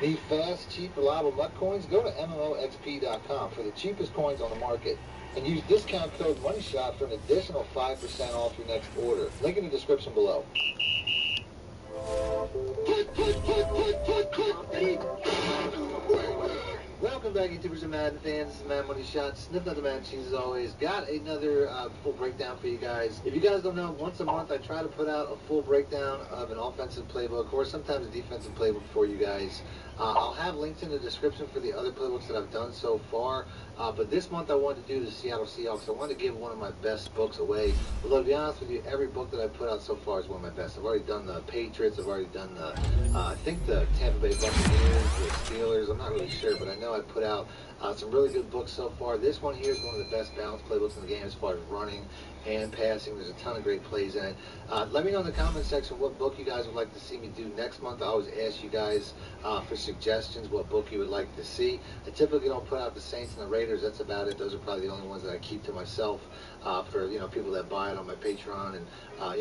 Need fast, cheap, reliable MUT coins? Go to MMOXP.com for the cheapest coins on the market. And use discount code MONEYSHOT for an additional 5% off your next order. Link in the description below. Welcome back, YouTubers and Madden fans. This is Madden Money Shot. Sniffing out the Madden cheese as always. Got another full breakdown for you guys. If you guys don't know, once a month I try to put out a full breakdown of an offensive playbook or sometimes a defensive playbook for you guys. I'll have links in the description for the other playbooks that I've done so far. But this month I wanted to do the Seattle Seahawks. I wanted to give one of my best books away. Although to be honest with you, every book that I put out so far is one of my best. I've already done the Patriots. I've already done the, I think the Tampa Bay Buccaneers, the Steelers. I'm not really sure, but I know I put out some really good books so far. This one here is one of the best balanced playbooks in the game as far as running and passing. There's a ton of great plays in it. Let me know in the comment section what book you guys would like to see me do next month. I always ask you guys for suggestions what book you would like to see. I typically don't put out the Saints and the Raiders. That's about it. Those are probably the only ones that I keep to myself for people that buy it on my Patreon and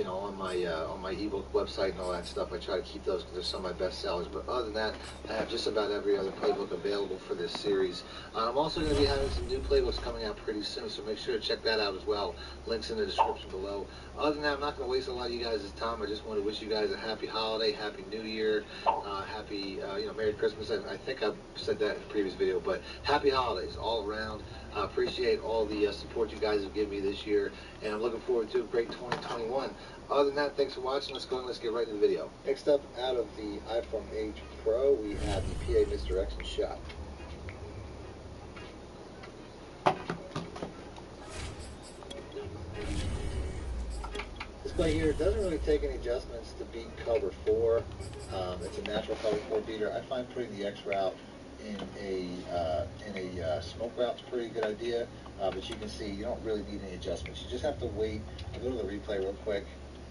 on my ebook website and all that stuff. I try to keep those because they're some of my best sellers. But other than that, I have just about every other playbook available for this series. I'm also going to be having some new playbooks coming out pretty soon, so make sure to check that out as well. Links in the description below. Other than that, I'm not going to waste a lot of you guys' time. I just want to wish you guys a happy holiday, happy New Year, happy Merry Christmas. I think I've said that in the previous video, but happy holidays all around. I appreciate all the support you guys have given me this year, and I'm looking forward to a great 2021. Other than that, thanks for watching. Let's go and let's get right into the video. Next up, out of the iPhone 8 Pro, we have the PA misdirection shot. This play here doesn't really take any adjustments to beat cover 4. It's a natural cover 4 beater. I find putting the X route in a smoke route's a pretty good idea, but you can see you don't really need any adjustments. You just have to wait. I'll go to the replay real quick.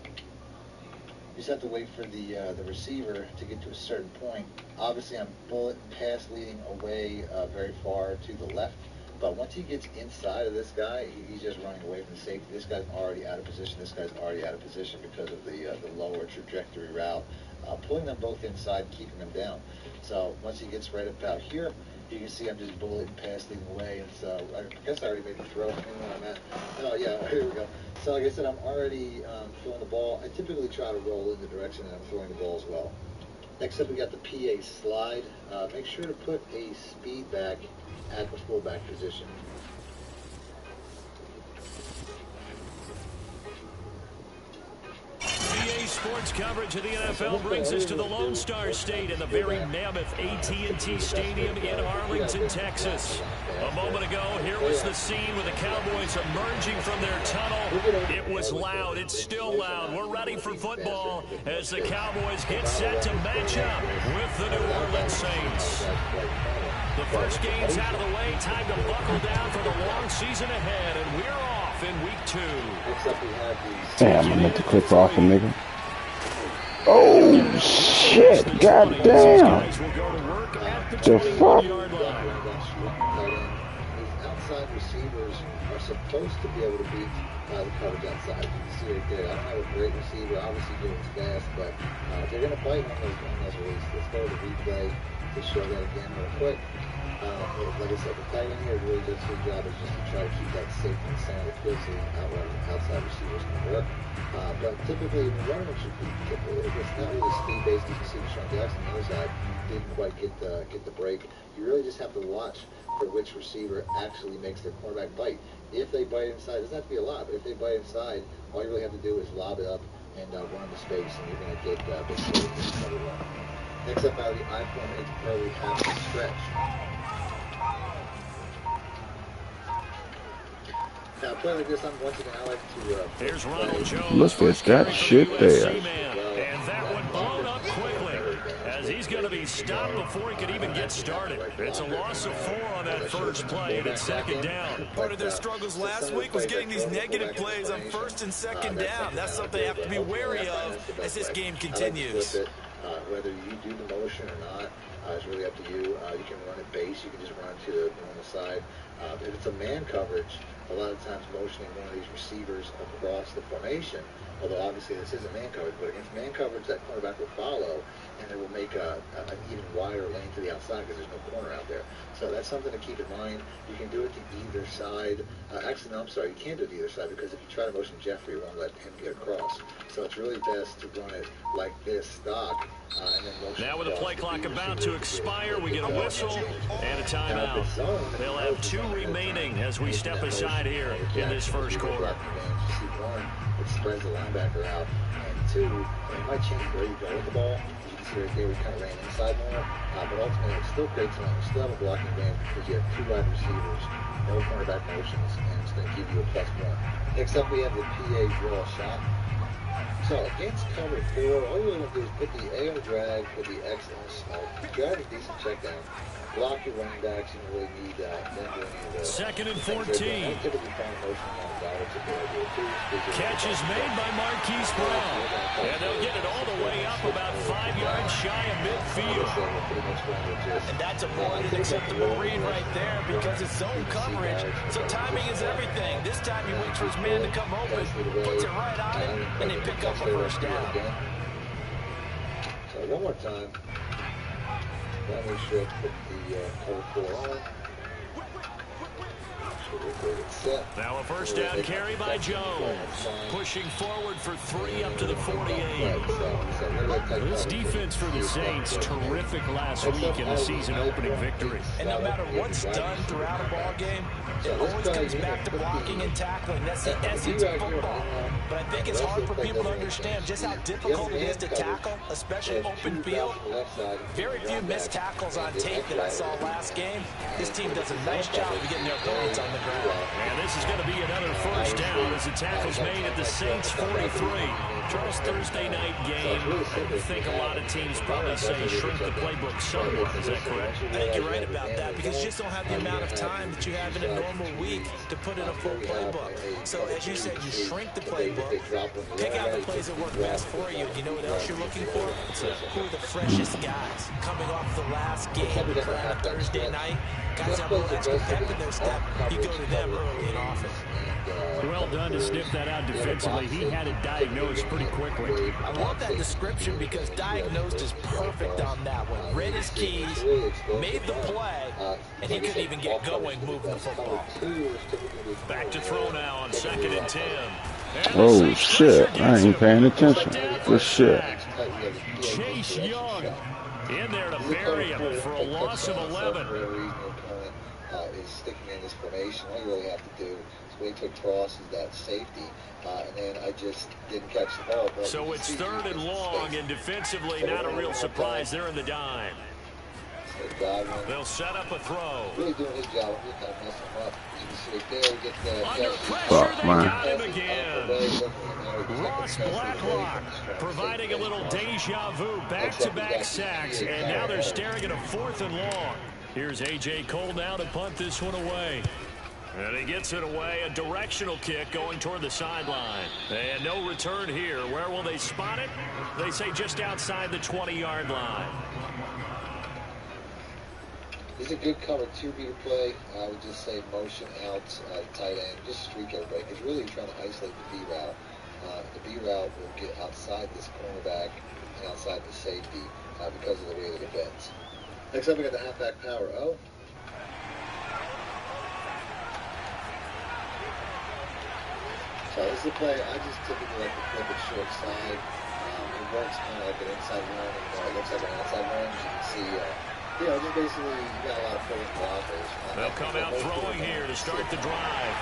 You just have to wait for the receiver to get to a certain point. Obviously, I'm bullet and pass leading away very far to the left. But once he gets inside of this guy, he's just running away from the safety. This guy's already out of position. This guy's already out of position because of the lower trajectory route. Pulling them both inside, keeping them down. So once he gets right about here, you can see I'm just bullet and pass leading away. And so I guess I already made the throw. I don't know where I'm at. Oh yeah, here we go. So like I said, I'm already throwing the ball. I typically try to roll in the direction that I'm throwing the ball as well. Next up, we got the PA slide. Make sure to put a speed back at the fullback position. PA Sports coverage of the NFL brings us to the Lone Star State and the very mammoth AT&T Stadium in Arlington, Texas. A moment ago, here was the scene with the Cowboys emerging from their tunnel. It was loud. It's still loud. We're ready for football as the Cowboys get set to match up with the New Orleans Saints. The first game's out of the way. Time to buckle down for the long season ahead, and we're off in week 2. Damn, I meant to click off a nigga. Oh, shit. God damn. The fuck? Outside receivers are supposed to be able to beat the coverage outside. You can see right there. I don't have a great receiver. Obviously, doing fast, but they're going to bite on those releases. Let's go to the replay to show that again real quick. Like I said, the tight end here really does his job is just to try to keep that safe and sound of field so outside receivers can work. But typically, in the running, it's not really speed-based. You can see Sean Jackson on the other side didn't quite get the break. You really just have to watch for which receiver actually makes their cornerback bite. If they bite inside, it doesn't have to be a lot, but if they bite inside, all you really have to do is lob it up and run the space, and you're going to get big plays in cover 1. Next up, out of the iPhone 8 Pro, we have the stretch. Now, play like this, once again, I like to Here's Ronald Jones. Look at that shit there. And that one blown up quickly as he's going to be stopped before he could even get started. It's a loss of 4 on that first play, and it's second down. Part of their struggles last week was getting these negative plays on first and second down. That's something they have to be wary of as this game continues. Whether you do the motion or not, It's really up to you. You can run it base. You can just run to the normal side. If it's a man coverage, a lot of times motioning one of these receivers across the formation, although obviously this isn't man coverage, but against man coverage, that cornerback will follow, and it will make an even wider lane to the outside because there's no corner out there. So that's something to keep in mind. You can do it to either side. Actually, no, I'm sorry, you can't do it to either side because if you try to motion Jeffrey, you won't let him get across. So it's really best to run it like this, stock, and then motion. Now with the play clock about to expire, we get a whistle and a timeout. They'll have 2 remaining as we step aside here in this first quarter. One, it spreads the linebacker out, and 2, it might change where you go with the ball. You can see right there, we kind of ran inside more, but ultimately it still creates time. You still have a blocking advantage because you have 2 wide receivers, no cornerback motions, and it's going to give you a +1. Next up, we have the PA draw shot. So against cover 4, all you want to do is put the A on the drag, put the X on the smoke. Drag a decent check down. Block your running backs. You don't really need that. Second and 14. Catch is made by Marquise Brown. And they'll get it all the way up about 5 yards shy of midfield. And that's a more than acceptable read right there because it's zone coverage. So timing is everything. This time he waits for his man to come open, puts it right on him, and they pick up a first down. So one more time. Now we should put the cover 4 on. Now a first down carry by Jones. Pushing forward for 3 up to the 48. This defense for the Saints, terrific last week in the season-opening victory. And no matter what's done throughout a ball game, it always comes back to blocking and tackling. That's the essence of football. But I think it's hard for people to understand just how difficult it is to tackle, especially open field. Very few missed tackles on tape that I saw last game. This team does a nice job of getting their opponents on the ground. And this is going to be another first down as the tackle's made at the Saints 43. Charles, Thursday night game, I think a lot of teams probably say shrink the playbook somewhat. Is that correct? I think you're right about that because you just don't have the amount of time that you have in a normal week to put in a full playbook. So as you said, you shrink the playbook, pick out the plays that work best for you. And you know what else you're looking for? Who are the freshest guys coming off the last game on a Thursday night? Guys have a little extra pep in their step. You go to them early and often. Well done to sniff that out defensively. He had it diagnosed pretty quickly. I love that description because diagnosed is perfect on that one. Read his keys, made the play, and he couldn't even get going moving the football. Back to throw now on 2nd and 10. Oh, shit. I ain't paying attention. Good shit. Chase Young in there to bury him for a loss of 11. Is sticking in this formation. All you really have to do is wait till crosses that safety, and then I just didn't catch the ball. So it's 3rd and long, and defensively not a real surprise. They're in the dime. They'll set up a throw. Really doing his job. We're kind of messing him up. You can see right there, we get the under pressure, they got him again. Ross Blacklock providing a little deja vu, back-to-back sacks, and now they're staring at a 4th and long. Here's A.J. Cole now to punt this one away. And he gets it away, a directional kick going toward the sideline. And no return here. Where will they spot it? They say just outside the 20-yard line. This is a good cover 2-beater play. I would just say motion out tight end, just streak everybody. Because really trying to isolate the B route. The B route will get outside this cornerback and outside the safety because of the way that it bends. Next up, we got the halfback power O. So this is a play I just typically like to flip it short side. It works kind of like an inside run, and it looks like an outside run. As you can see, you know, just basically you got a lot of forward blockers. They'll come out throwing here to start the drive.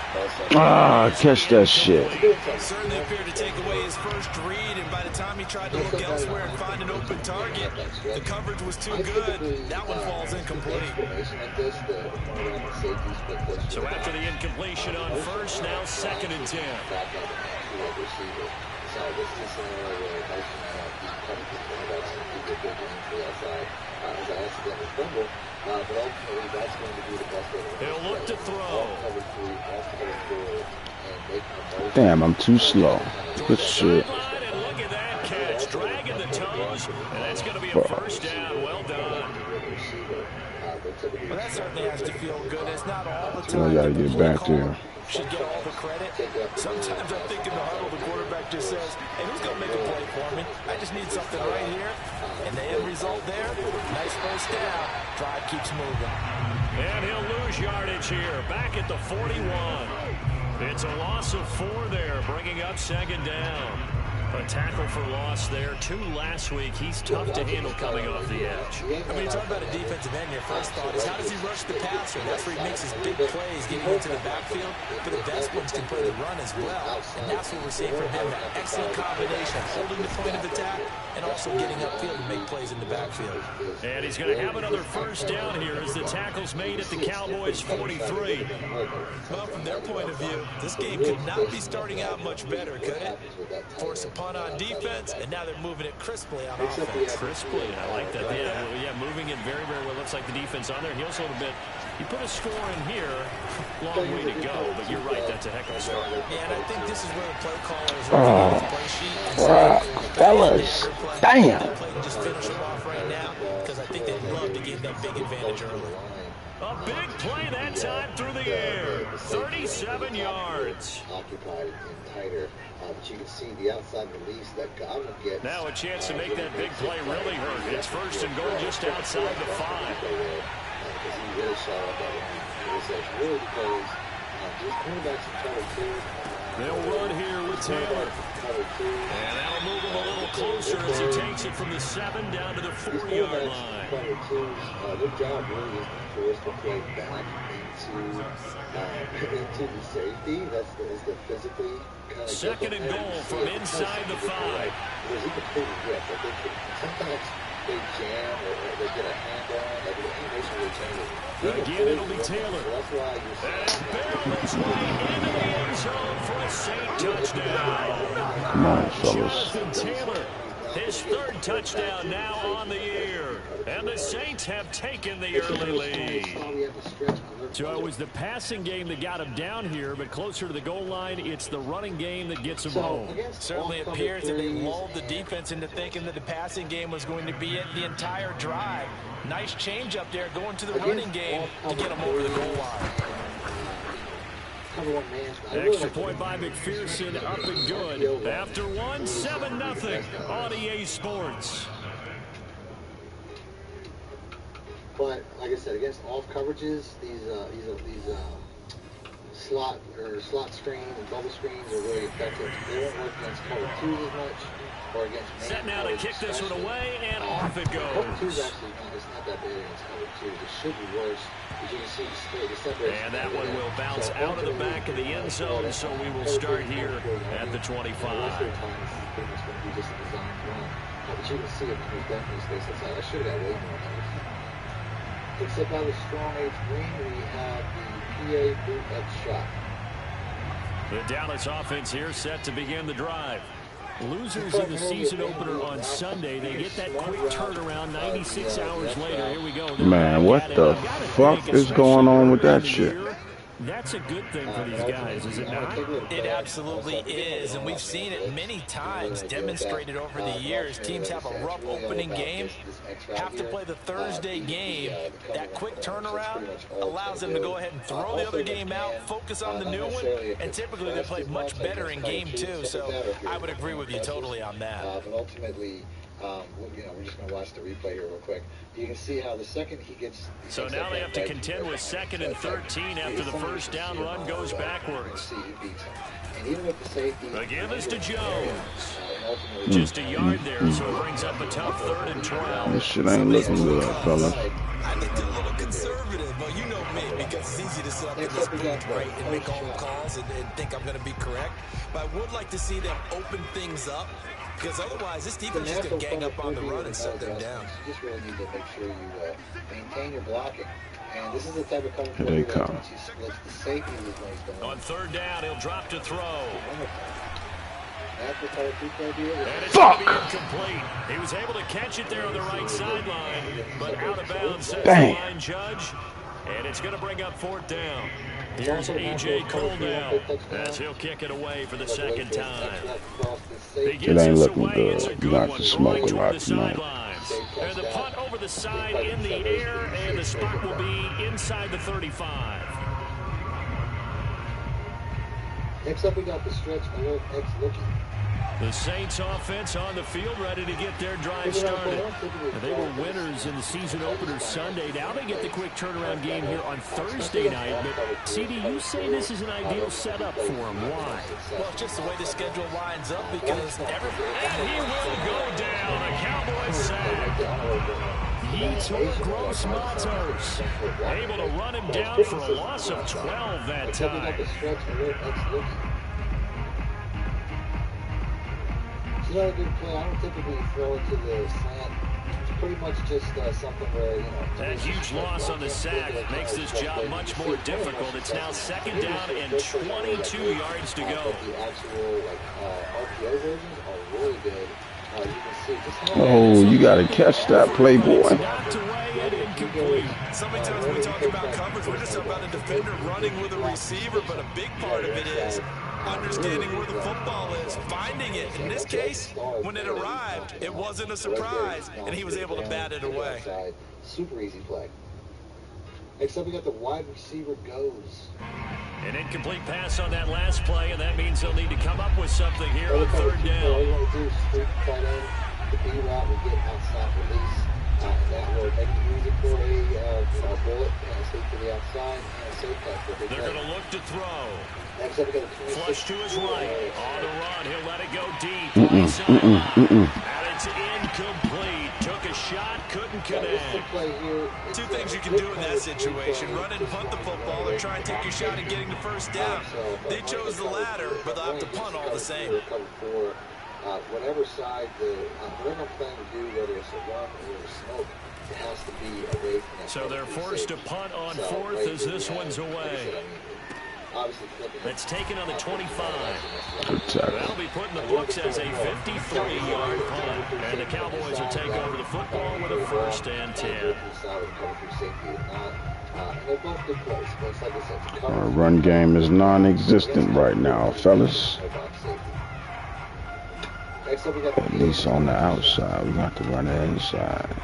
Ah, catch that shit. Certainly appeared to take away his first read, and by the time he tried to look elsewhere and find an open target, the coverage was too good. That one falls incomplete. So after the incompletion on first, now 2nd and 10. So this is a scenario where motion out the cornerbacks can give you a big lane for the outside. As I accidentally fumble, but ultimately that's going to be the best way to He'll look to throw. Damn, I'm too slow. Good shit. And look at that catch. dragging the toes, and that's going to be a first down. Well done. Well, that certainly has to feel good. It's not all the time. I gotta get back there. Should get all the credit. Sometimes I think in the huddle, the quarterback just says, hey, who's going to make a play for me? I just need something right here. And the end result there, nice first down. Drive keeps moving. And he'll lose yardage here, back at the 41. It's a loss of 4 there, bringing up second down. A tackle for loss there. 2 last week. He's tough to handle coming off the edge. I mean, you talk about a defensive end, your first thought is how does he rush the passer? That's where he makes his big plays, getting into the backfield. But the best ones can play the run as well. And that's what we're seeing from him, that excellent combination, holding the point of attack and also getting upfield to make plays in the backfield. And he's going to have another first down here as the tackle's made at the Cowboys' 43. Well, from their point of view, this game could not be starting out much better, could it? Force a punt on defense, and now they're moving it crisply on offense. Crisply, I like that. Yeah, moving it very, very well. Looks like the defense on there. Heels a little bit. You put a score in here, long way to go, but you're right, that's a heck of a start. Yeah, and I think this is where the play callers are looking at his play sheet and saying, fellas, damn. Just finish them off right now, because I think they'd love to get that big advantage early. A big play that time through the air. 37 yards. Occupied and tighter. But you can see the outside release that Godwin gets. Now a chance to make that big play really hurt. It's first and goal just outside the 5. Because he really shot up that line. It was really because just cornerbacks in cover 2. They'll run here with Taylor. And that'll move him a little closer as he takes it from the 7 down to the 4-yard line. Cover 2's their job really is to force the play back into the safety. That's the physically kind of second and goal from inside the 5. Because he can pull the grip. I think sometimes they jam or they get a hand on. Like the animation will change. Again, it'll be Taylor. So that's why you see. And barrel his way into the end zone for a Saint touchdown. Come on, fellas. Jonathan Taylor, his 3rd touchdown now on the year. And the Saints have taken the early lead. So it was the passing game that got him down here, but closer to the goal line, it's the running game that gets him home. Certainly appears that they lulled the defense into thinking that the passing game was going to be it the entire drive. Nice change up there going to the running game to get him over the goal line. Extra point by McPherson, up and good. After 1, 7-0 on EA Sports. But like I said, against off coverages, these slot screens and bubble screens are really effective. They won't work against cover 2s as much, or against man. Set now to kick this one away, and off it goes. Cover 2's actually not that bad against cover 2s. It should be worse. As you can see, the separation. And that one will bounce out of the back of the end zone, so we will start here at the 25. It's going to be just a design run. But you can see it was definitely space outside. I should have got way more. Except by the strong H green, we have the PA boot X shot. The Dallas offense here set to begin the drive. Losers in the season opener on Sunday. They get that quick turnaround 96 hours later. Here we go. Man, what the fuck is going on with that shit? That's a good thing for these guys, is it not? It absolutely is, and we've seen it many times demonstrated over the years. Teams have a rough opening game, have to play the Thursday game. That quick turnaround allows them to go ahead and throw the other game out, focus on the new one, and typically they play much better in game 2. So I would agree with you totally on that. But ultimately, we're just going to watch the replay here real quick. You can see how the second he gets... So now they have to contend with 2nd and 13 after the first down run goes backwards. Again, this to Jones. Just a yard there, so it brings up a tough 3rd and 12. This shit ain't looking good, fellas. I think they're a little conservative, but you know me, because it's easy to sit up in this booth, right, and make all the calls and think I'm going to be correct. But I would like to see them open things up, because otherwise this defense is going to gang up on the run and shut them down. You just really need to make sure you maintain your blocking. And this is the type of cover Here they come. once you split the safety with what he's On 3rd down, he'll drop to throw. And it's going to be incomplete. He was able to catch it there on the right sideline, but out of bounds, says the line judge. And it's going to bring up 4th down. Here's A.J. Cole now, as he'll kick it away for the 2nd time. It ain't looking good. You got to smoke a lot tonight. And the punt over the side in the air, and the spot will be inside the 35. Next up, we got the stretch alert X-looking. The Saints offense on the field, ready to get their drive started. They were winners in the season opener Sunday. Now they get the quick turnaround game here on Thursday night. But, CD, you say this is an ideal setup for them. Why? Well, it's just the way the schedule lines up because everybody... And he will go down. A Cowboys sack. Yetur Gross-Matos able to run him down for a loss of 12 that time. It's not a good play. I don't typically throw it to the slant. It's pretty much just something where, you know... That huge loss on the sack makes this job much more difficult. It's now 2nd down and 22 yards to go. The actual RPO versions are really good. You can see just how... Oh, you got to catch that, playboy. So many times when we talk about coverage, we're just talking about a defender running with a receiver, but a big part of it is understanding where the football is, finding it. In this case, when it arrived, it wasn't a surprise, and he was able to bat it away. Super easy play. Next up, we got the wide receiver goes. An incomplete pass on that last play, and that means they'll need to come up with something here on 3rd down. All you want to do is streak tight end. The B route will get outside release. And that will make it easy for a bullet and a sweep to the outside and a safe pass. They're going to look to throw. Next up, we got a flush to his right. On the run, he'll let it go deep. And it's incomplete. Took a shot, couldn't connect. Two things you can do in that situation. Run and punt the football or try and take your shot at getting the 1st down. They chose the latter, but they'll have to punt all the same. Whatever side, whatever I'm planning to do, whether it's a run or a smoke, it has to be away from that. So they're forced to punt on 4th as this one's away. That's taken on the 25. That'll be put in the books as a 53-yard punt. And the Cowboys will take over the football with a 1st and 10. Our run game is non-existent right now, fellas. At least on the outside. We got to run the inside.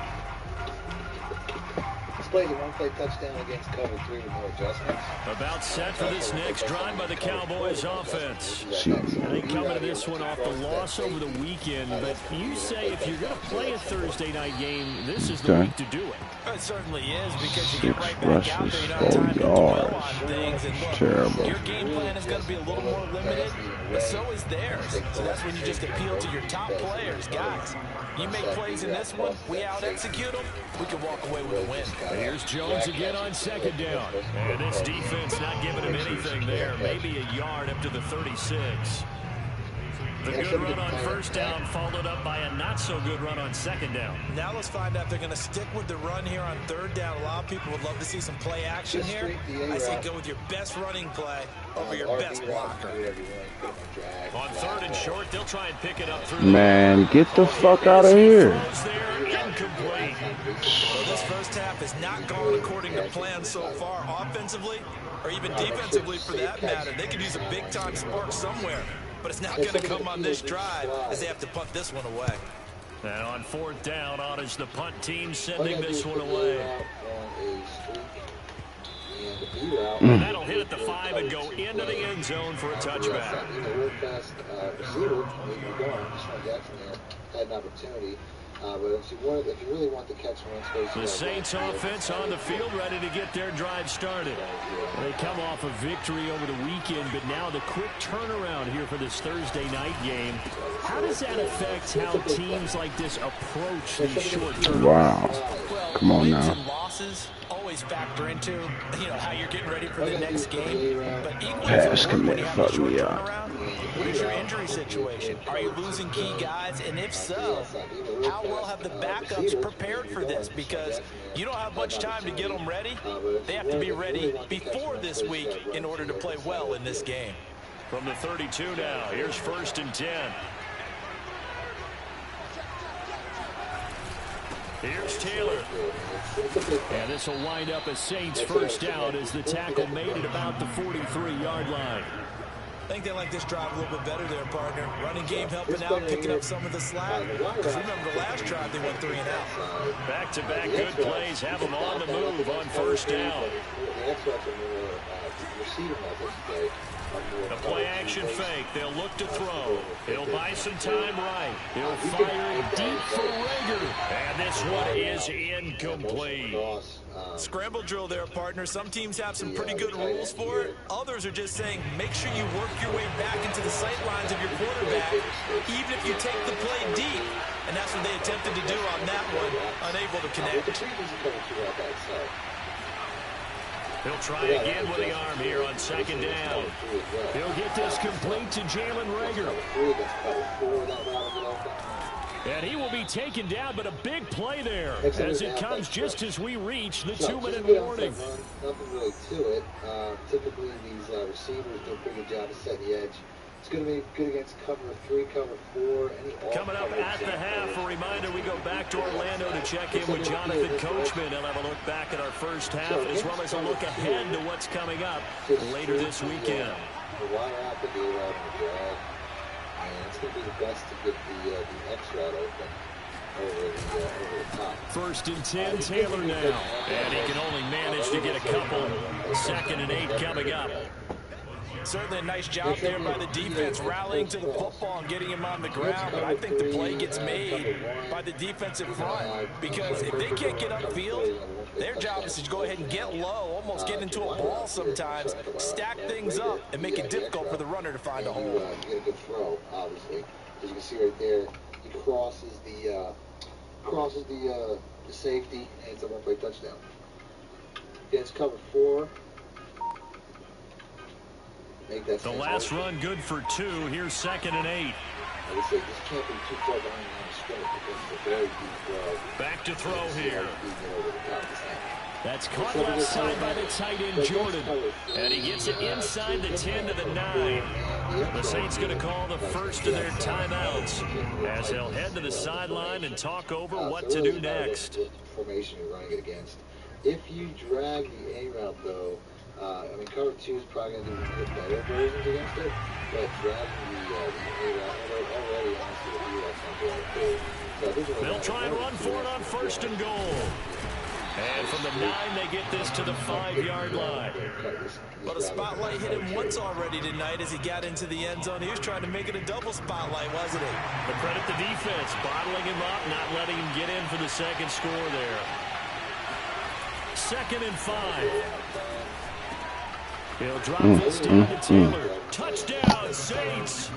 Played a one-play touchdown against cover 3 with no adjustments. About set for this next drive by the Cowboys offense. They come into this one off the loss over the weekend, but you say if you're going to play a Thursday night game, this is the week to do it. It certainly is because you get right back out there. You don't have time to dwell on things. And look, terrible. Your game plan is going to be a little more limited, but so is theirs. So that's when you just appeal to your top players. Guys, you make plays in this one, we out-execute them, we can walk away with a win. Here's Jones again on 2nd down. And this defense not giving him anything there. Maybe a yard up to the 36. The good run on 1st down followed up by a not-so-good run on 2nd down. Now let's find out if they're going to stick with the run here on 3rd down. A lot of people would love to see some play action here. I say go with your best running play over your best blocker. On 3rd and short, they'll try and pick it up through. Man, get the fuck out of here. Incomplete. Well, this 1st half has not gone according to plan so far, offensively or even defensively for that matter. They could use a big-time spark somewhere, but it's not going to come on this drive as they have to punt this one away. And on 4th down, on is the punt team sending this one away. And that'll hit at the 5 and go into the end zone for a touchback. If you really want to catch one, the Saints offense on the field ready to get their drive started. They come off a victory over the weekend, but now the quick turnaround here for this Thursday night game. How does that affect how teams like this approach these short turnarounds? Wow. Come on now. And losses always factor into how you're getting ready for the next game. But equally Pass commit fuck me up. What is your injury situation? Are you losing key guys? And if so, how well have the backups prepared for this? Because you don't have much time to get them ready. They have to be ready before this week in order to play well in this game. From the 32 now, here's 1st and 10. Here's Taylor. And this will wind up a Saints first down as the tackle made at about the 43-yard line. I think they like this drive a little bit better there, partner. Running game helping out, picking up some of the slack. Because remember the last drive they went 3 and out. Back-to-back good plays have them on the move on first down. The play-action fake. They'll look to throw. He'll buy some time right. He'll fire it deep for Rager. And this one is incomplete. Scramble drill there, partner. Some teams have some pretty good rules for it. Others are just saying make sure you work your way back into the sight lines of your quarterback, even if you take the play deep. And that's what they attempted to do on that one, unable to connect. He'll try again with the arm here on second down. He'll get this complete to Jalen Rager. And he will be taken down, but a big play there as it comes just as we reach the 2-minute warning. Nothing really to it. Typically, these receivers do a pretty good job of setting the edge. It's going to be good against cover 3, cover 4. Coming up at the half, a reminder, we go back to Orlando to check in with Jonathan Coachman. He'll have a look back at our first half, as well as a look ahead to what's coming up later this weekend. The wide out, the D-route, and the drag. And it's going to be the best to get the X route open over the top. First and 10, Taylor now. And he can only manage to get a couple. 2nd and 8 coming up. Certainly a nice job there by the defense rallying to the football and getting him on the ground, but I think the play gets made by the defensive front because if they can't get upfield, their job is to go ahead and get low, almost get into a ball sometimes, stack things up, and make it difficult for the runner to find a hole. Get a good throw, obviously. As you can see right there, he crosses the safety, and it's a one-play touchdown. Against cover 4. The last run good for 2. Here's 2nd and 8. I would say this can't be too far behind the scrimmage because it's a very deep throw. Back to throw here. That's caught left side by the tight end, Jordan. And he gets it inside the 10 to the 9. The Saints going to call the first of their timeouts as they'll head to the sideline and talk over what to do next. Formation you're running it against. If you drag the A route, though, I mean, cover 2 is probably going to do one of the better versions against it, but dragging the A route already, honestly, the B route's not going to do. They'll try and run for it on 1st and goal. And from the 9, they get this to the 5-yard line. But a spotlight hit him once already tonight as he got into the end zone. He was trying to make it a double spotlight, wasn't he? But credit the defense, bottling him up, not letting him get in for the second score there. 2nd and 5. He'll drop this down to Taylor. Touchdown, Saints.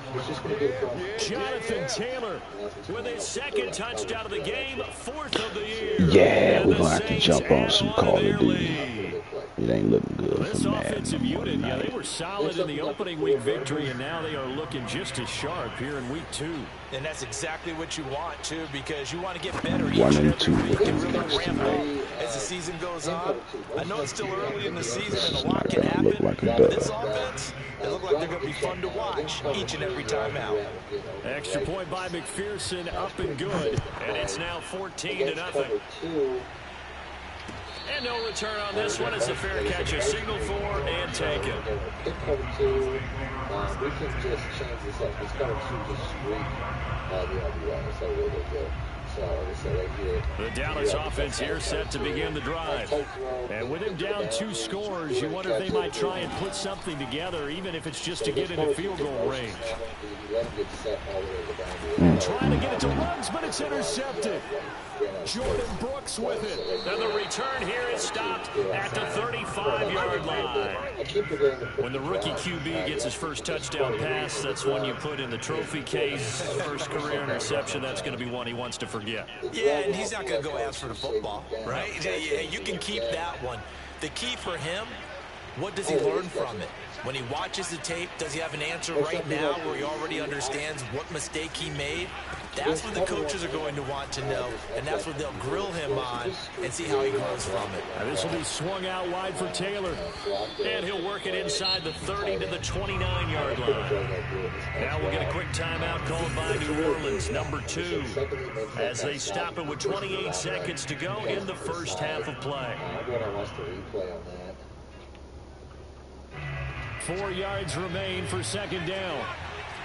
Jonathan Taylor with his 2nd touchdown of the game, 4th of the year. Yeah, we're going to have to jump on some Call of Duty. It ain't looking good This for offensive unit, yeah, they were solid in the opening week victory, and now they are looking just as sharp here in week 2. And that's exactly what you want, too, because you want to get better each 1 and and every 2 week and really against ramp tonight. up as the season goes on. I know it's still early in the season and a lot It's can not gonna look happen, like a but dub. this offense, they look like they're going to be fun to watch each and every time out. Extra point by McPherson, up and good, and it's now 14-0. And no return on this one. It's a fair catch, a signal for and taken. Pick cover 2. We can just change this up. This cover 2 just sweep the RBI. So we'll go. So like I said right here. The Dallas offense here set to begin the drive. And with him down 2 scores, you wonder if they might try and put something together, even if it's just to get into field goal range. Trying to get it to Ruggs, but it's intercepted. Jordan Brooks with it. And the return here is stopped at the 35-yard line. When the rookie QB gets his first touchdown pass, that's one you put in the trophy case. First career interception, that's going to be one he wants to forget. Yeah, and he's not going to go ask for the football, right? Yeah, you can keep that one. The key for him, what does he learn from it? When he watches the tape, does he have an answer right now where he already understands what mistake he made? That's what the coaches are going to want to know, and that's what they'll grill him on and see how he grows from it. Now this will be swung out wide for Taylor. And he'll work it inside the 30 to the 29-yard line. Now we'll get a quick timeout called by New Orleans, number 2, as they stop it with 28 seconds to go in the first half of play. 4 yards remain for second down.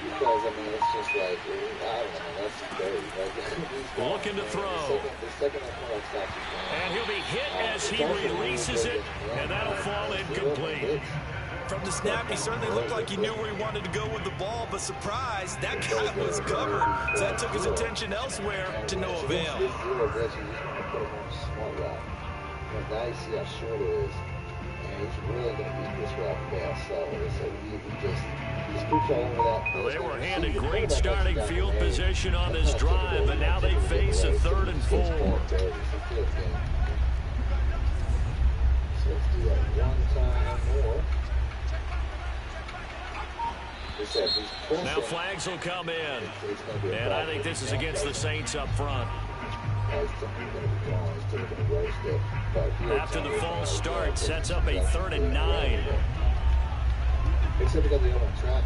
Because, I mean, it's just like, I don't know, that's great. Looking to throw. And he'll be hit as he releases it, and that'll fall incomplete. From the snap, he certainly looked like he knew where he wanted to go with the ball, but surprise, that guy was covered. So that took his attention elsewhere to no avail. Now you see how short it is. And he's really going to beat this route fast. So he's controlling over that. Well, they were handed great starting field position on this drive, but now they face a 3rd and 4. So let's do that one time more. Now flags will come in. And I think this is against the Saints up front. After the false start, sets up a 3rd and 9. Except we got the other track.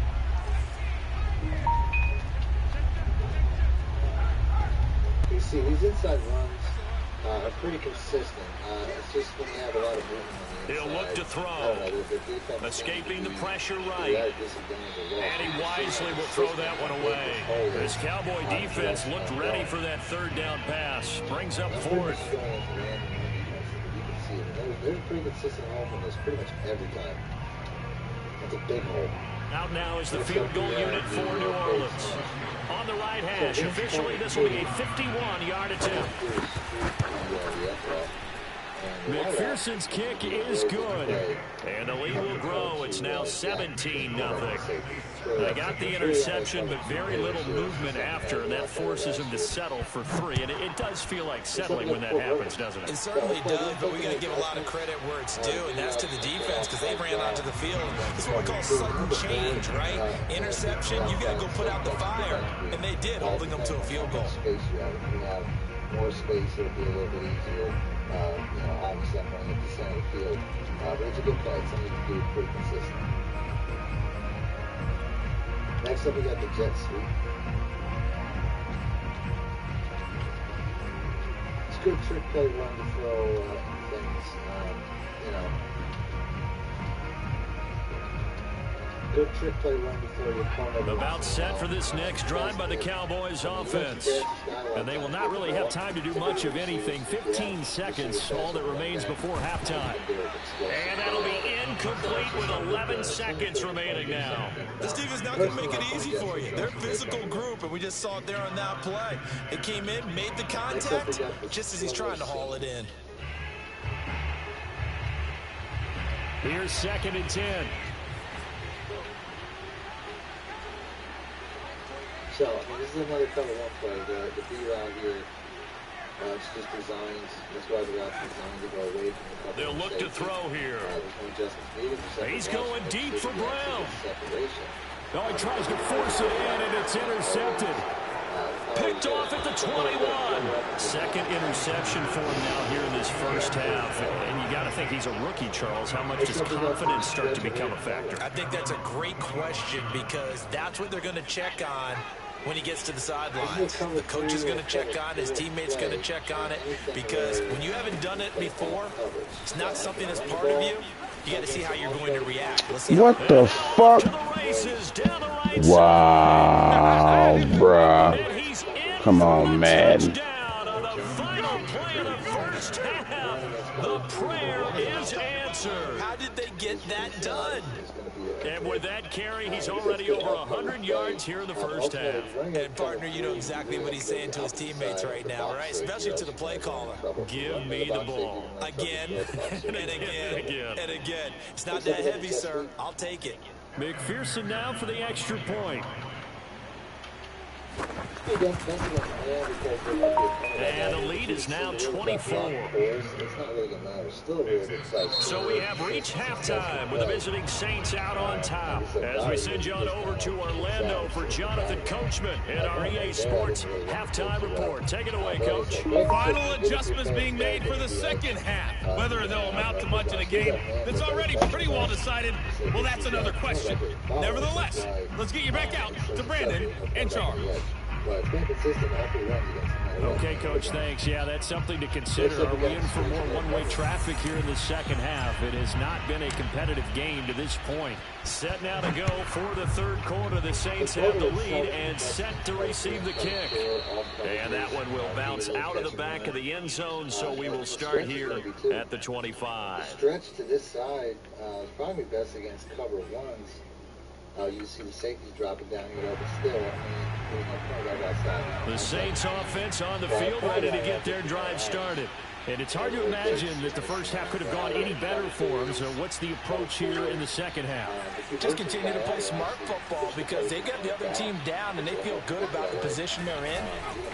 You see, these inside runs are pretty consistent. It's just when you have a lot of movement on the inside. He'll look to throw. Escaping the pressure right. And he wisely will throw that one away. This Cowboy defense looked ready for that 3rd down pass. Brings up 4th. There's a pretty consistent hole from this pretty much every time. That's a big hole. Out now is the field goal unit for New Orleans. On the right hash, officially this will be a 51-yard attempt. McPherson's kick is good. And the lead will grow. It's now 17-0. They got the interception, but very little movement after, and that forces him to settle for 3. And it does feel like settling when that happens, doesn't it? It certainly does, but we got to give a lot of credit where it's due, and that's to the defense because they ran onto the field. This is what we call sudden change, right? Interception, you got to go put out the fire, and they did, holding them to a field goal. More space, it'll be a little bit easier. Obviously I'm running at the center of the field. But it's a good play. It's something you can do pretty consistent. Next up, we got the jet sweep. It's a good trick play run to throw things. Good trick play run to throw your opponent. About set for this next drive by the Cowboys offense. And they will not really have time to do much of anything. 15 seconds, all that remains before halftime. And that'll be incomplete with 11 seconds remaining now. This team is not going to make it easy for you. They're a physical group, and we just saw it there on that play. They came in, made the contact, just as he's trying to haul it in. Here's 2nd and 10. So, this is another cover one play. The B route here, it's just designed. That's why the route's designed to go away from the cover. They'll look to throw here. He's going deep for Brown. Oh, he tries to force it in, and it's intercepted. Picked off at the 21. 2nd interception for him now here in this first half. And you got to think he's a rookie, Charles. How much does confidence start to become a factor? I think that's a great question because that's what they're going to check on when he gets to the sidelines. The coach is going to check on it. His teammate's going to check on it because when you haven't done it before, it's not something that's part of you. You got to see how you're going to react. What the fuck? Wow, bruh. Come on, man. The prayer is answered. How did they get that done? And with that carry, he's already over 100 yards here in the first half. And, partner, you know exactly what he's saying to his teammates right now, right? Especially to the play caller. Give me the ball. Again, and again, and again. It's not that heavy, sir. I'll take it. McPherson now for the extra point. And the lead is now 24. So we have reached halftime with the visiting Saints out on top. As we send you on over to Orlando for Jonathan Coachman in our EA Sports halftime report. Take it away, Coach. Final adjustments being made for the second half. Whether they'll amount to much in a game that's already pretty well decided, well, that's another question. Nevertheless, let's get you back out to Brandon and Charles. Okay, Coach, thanks. Yeah, that's something to consider. Are we in for more one-way traffic here in the second half? It has not been a competitive game to this point. Set now to go for the third quarter. The Saints have the lead and set to receive the kick. And that one will bounce out of the back of the end zone, so we will start here at the 25. Stretch to this side is probably best against cover ones. You see the safeties dropping down here, but still, there's no point right outside. The Saints offense on the field, ready to get their drive started. And it's hard to imagine that the first half could have gone any better for them. So what's the approach here in the second half? Just continue to play smart football because they got the other team down and they feel good about the position they're in.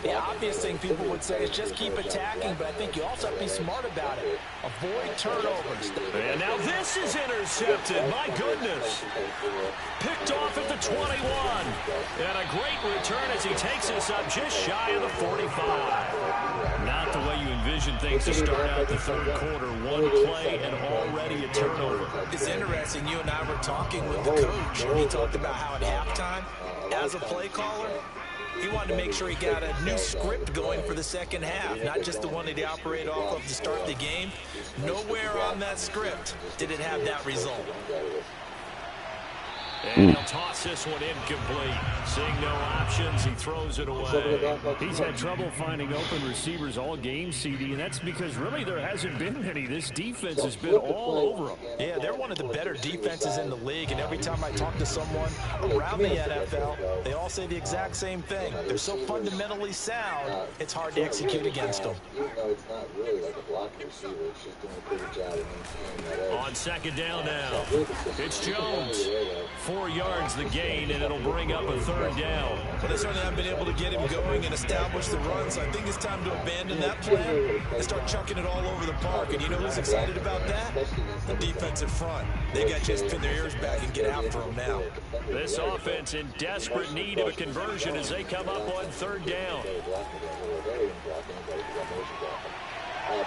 The obvious thing people would say is just keep attacking, but I think you also have to be smart about it. Avoid turnovers. And now this is intercepted. My goodness. Picked off at the 21. And a great return as he takes us up just shy of the 45. Not the way you envision things to start out the third quarter. One play and already a turnover. It's interesting. You and I were talking with the coach, and he talked about how at halftime, as a play caller, he wanted to make sure he got a new script going for the second half, not just the one that he operated off of to start the game. Nowhere on that script did it have that result. And he'll toss this one incomplete. Seeing no options, he throws it away. He's had trouble finding open receivers all game, CD, and that's because really there hasn't been any. This defense has been all over them. Yeah, they're one of the better defenses in the league, and every time I talk to someone around the NFL, they all say the exact same thing. They're so fundamentally sound, it's hard to execute against them. On second down now, it's Jones. 4 yards the gain, and it'll bring up a third down. But they certainly haven't been able to get him going and establish the run, so I think it's time to abandon that plan and start chucking it all over the park. And you know who's excited about that? The defensive front. They got to just pin their ears back and get after him now. This offense in desperate need of a conversion as they come up on third down. And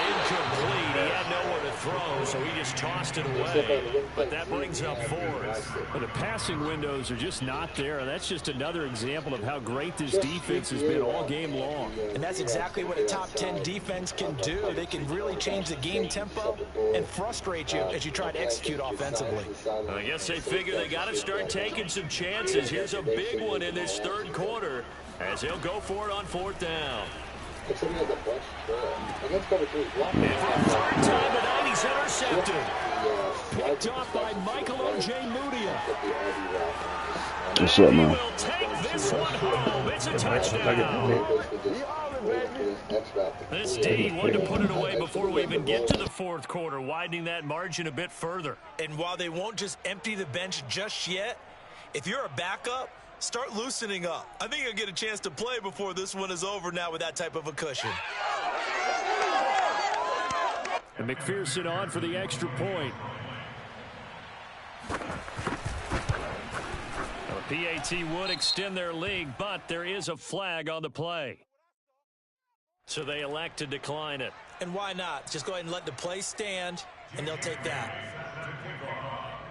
incomplete. He had nowhere to throw, so he just tossed it away. But that brings up fourth. Well, the passing windows are just not there. That's just another example of how great this defense has been all game long. And that's exactly what a top 10 defense can do. They can really change the game tempo and frustrate you as you try to execute offensively. I guess they figure they got to start taking some chances. Here's a big one in this third quarter as he'll go for it on fourth down. And for a third time tonight, he's intercepted. Picked off by Michael Ojemudia. What's up, man? He will take this one home. It's a touchdown. This D wanted to put it away before we even get to the fourth quarter, widening that margin a bit further. And while they won't just empty the bench just yet, if you're a backup, start loosening up. I think you'll get a chance to play before this one is over now with that type of a cushion. And McPherson on for the extra point. The PAT would extend their lead, but there is a flag on the play. So they elect to decline it. And why not? Just go ahead and let the play stand, and they'll take that.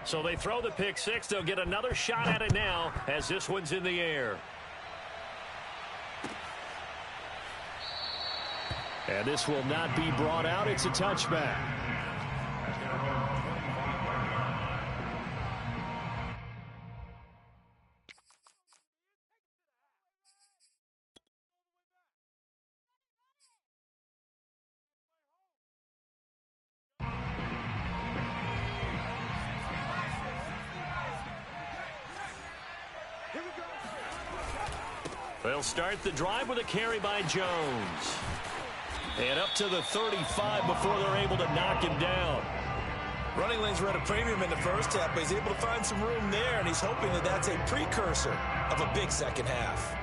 So they throw the pick six. They'll get another shot at it now as this one's in the air. And this will not be brought out. It's a touchback. They'll start the drive with a carry by Jones. And up to the 35 before they're able to knock him down. Running lanes were at a premium in the first half, but he's able to find some room there, and he's hoping that that's a precursor of a big second half.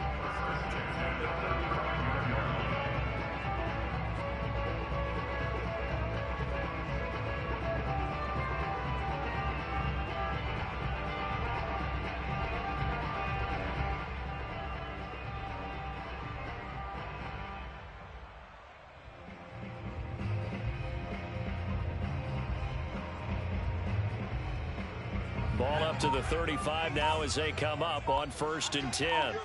Ball up to the 35 now as they come up on 1st and 10.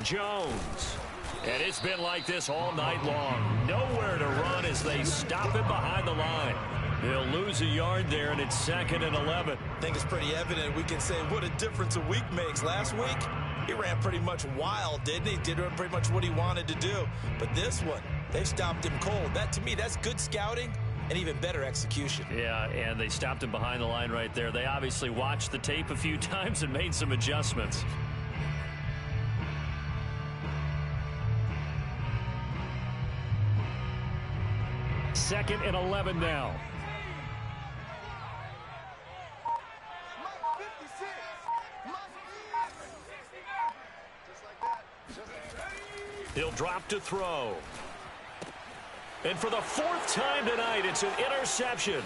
Jones. And it's been like this all night long. Nowhere to run as they stop him behind the line. They'll lose a yard there, and it's 2nd and 11. I think it's pretty evident. We can say what a difference a week makes. Last week, he ran pretty much wild, didn't he? Did pretty much what he wanted to do. But this one, they stopped him cold. That, to me, that's good scouting and even better execution. Yeah, and they stopped him behind the line right there. They obviously watched the tape a few times and made some adjustments. Second and 11 now. He'll drop to throw. And for the 4th time tonight, it's an interception.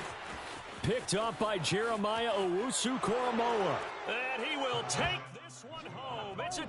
Picked up by Jeremiah Owusu-Koramoah. And he will take this one home. It's a